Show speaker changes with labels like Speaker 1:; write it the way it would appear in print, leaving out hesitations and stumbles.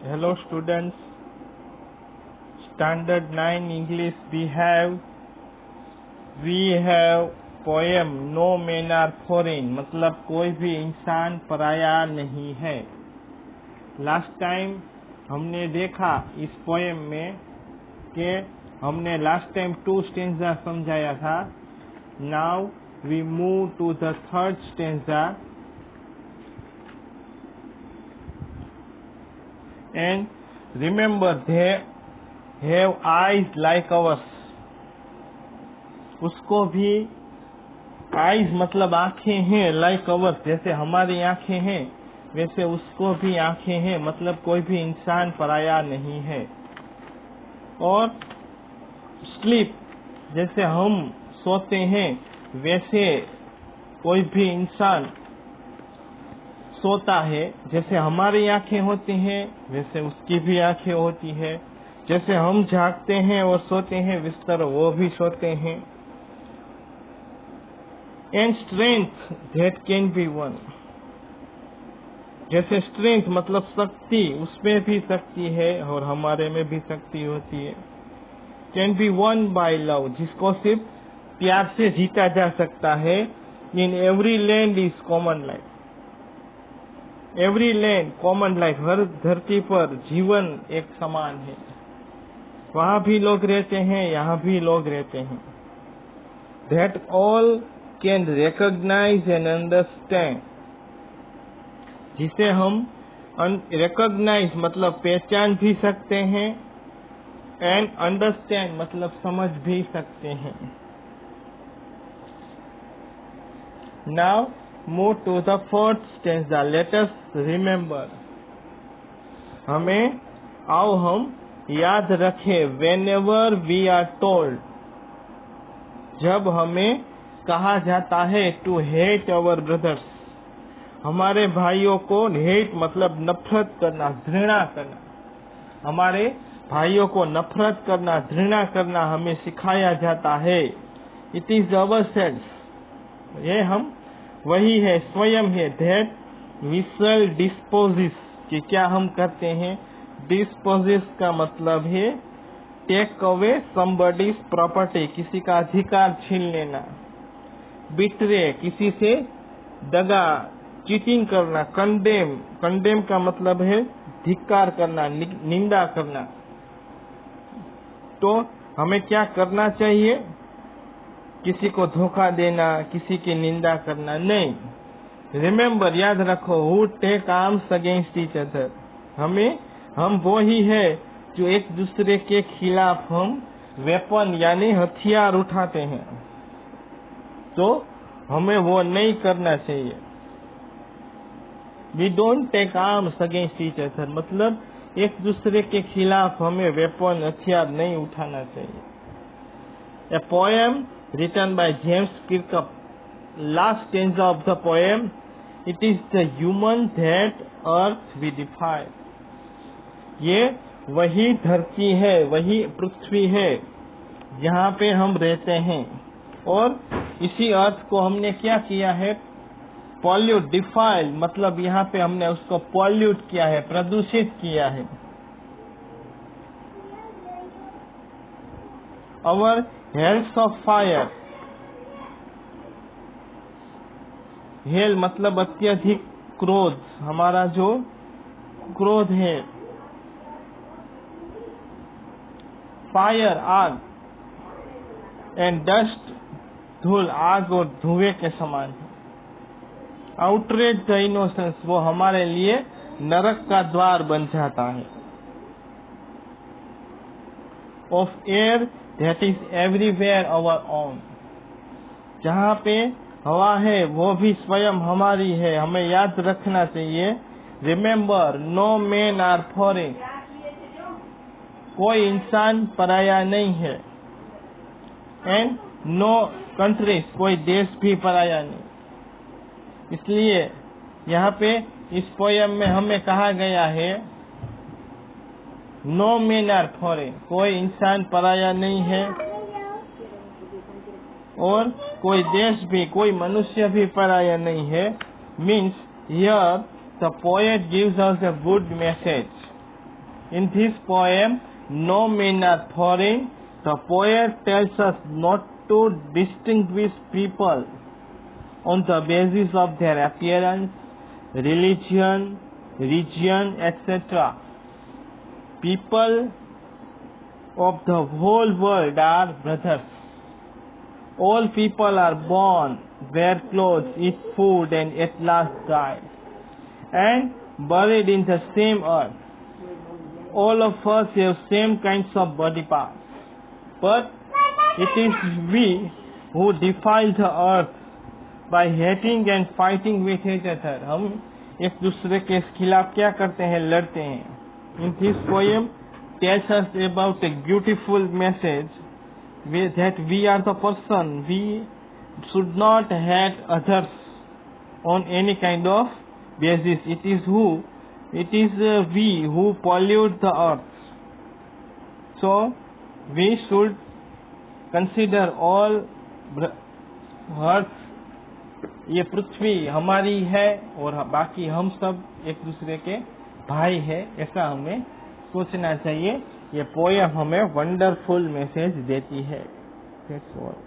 Speaker 1: Hello students, Standard 9 English we have poem No men are foreign, मतलब कोई भी इंसान पराया नहीं है। लास्ट टाइम हमने देखा इस पोएम में कि हमने लास्ट टाइम 2 स्टेंजा समझाया था। Now we move to the third stanza and remember they have eyes like ours। उसको भी eyes मतलब आंखें हैं, like ours जैसे हमारी आंखें हैं वैसे उसको भी आंखें हैं, मतलब कोई भी इंसान पराया नहीं है। और स्लीप जैसे हम सोते हैं वैसे कोई भी इंसान सोता है। जैसे हमारी आंखें होती हैं वैसे उसकी भी आंखें होती है। जैसे हम जागते हैं और सोते हैं इस तरह वो भी सोते हैं। And strength that can be one, जैसे स्ट्रेंथ मतलब शक्ति, उसमें भी शक्ति है और हमारे में भी शक्ति होती है। Can be won by love, जिसको सिर्फ प्यार से जीता जा सकता है। In every land is common life, every land common life, हर धरती पर जीवन एक समान है। वहाँ भी लोग रहते हैं, यहाँ भी लोग रहते हैं। That all can recognise and understand, जिसे हम रिकॉग्नाइज मतलब पहचान भी सकते हैं, एंड अंडरस्टैंड मतलब समझ भी सकते हैं। Now move to the fourth stanza. Let us remember, हमें आओ हम याद रखें। व्हेनेवर वी आर टोल्ड, जब हमें कहा जाता है टू हेट अवर ब्रदर्स, हमारे भाइयों को हेट मतलब नफरत करना, घृणा करना। हमारे भाइयों को नफरत करना, घृणा करना हमें सिखाया जाता है। इट इज अवर सेल्फ, ये हम वही है, स्वयं है। दैट वी शैल डिस्पोजिस, कि क्या हम करते हैं। डिस्पोजिस का मतलब है टेक अवे समबडीज प्रॉपर्टी, किसी का अधिकार छीन लेना। बिट्रे, किसी से दगा, चीटिंग करना। कंडेम, कंडेम का मतलब है धिक्कार करना, निंदा करना। तो हमें क्या करना चाहिए, किसी को धोखा देना, किसी की निंदा करना नहीं। रिमेम्बर, याद रखो, who take arms against each other, हम वो ही है जो एक दूसरे के खिलाफ हम वेपन यानी हथियार उठाते हैं। तो हमें वो नहीं करना चाहिए। We don't take arms against each other मतलब एक दूसरे के खिलाफ हमें वेपन हथियार नहीं उठाना चाहिए। A poem written by James Kirkup. Last stanza of the poem. It is the human that earth we defy. ये वही धरती है, वही पृथ्वी है जहाँ पे हम रहते हैं। और इसी अर्थ को हमने क्या किया है, पॉल्यूट, डिफाइल मतलब यहाँ पे हमने उसको पॉल्यूट किया है, प्रदूषित किया है। Our hells of fire, hello मतलब अत्यधिक क्रोध, हमारा जो क्रोध है। फायर आग, एंड डस्ट धूल, आग और धुएं के समान है। आउटरेज द इनोसेंस, वो हमारे लिए नरक का द्वार बन जाता है। Of air that is everywhere our own, जहाँ पे हवा है वो भी स्वयं हमारी है, हमें याद रखना चाहिए। Remember, no men are foreign, कोई इंसान पराया नहीं है। एंड नो कंट्रीज, कोई देश भी पराया नहीं। इसलिए यहाँ पे इस पोयम में हमें कहा गया है नो मेन आर फॉरेन, कोई इंसान पराया नहीं है और कोई देश भी, कोई मनुष्य भी पराया नहीं है। Means here the poet gives us a good message, In this poem, no men are foreign. The poet tells us not to distinguish people on the basis of their appearance, religion, region, etc. People of the whole world are brothers. All people are born, wear clothes, eat food, and at last die, and buried in the same earth. All of us have same kinds of body parts, but it is we who defile the earth by hating and fighting with each other. हम एक दूसरे के खिलाफ क्या करते हैं? लड़ते हैं. In this poem tells us about a beautiful message that we are the person. We should not hate others on any kind of basis. It is we who pollute the earth. So we should consider all earth, ये पृथ्वी हमारी है और बाकी हम सब एक दूसरे के भाई है, ऐसा हमें सोचना चाहिए. ये पोयम हमें वंडरफुल मैसेज देती है. That's all.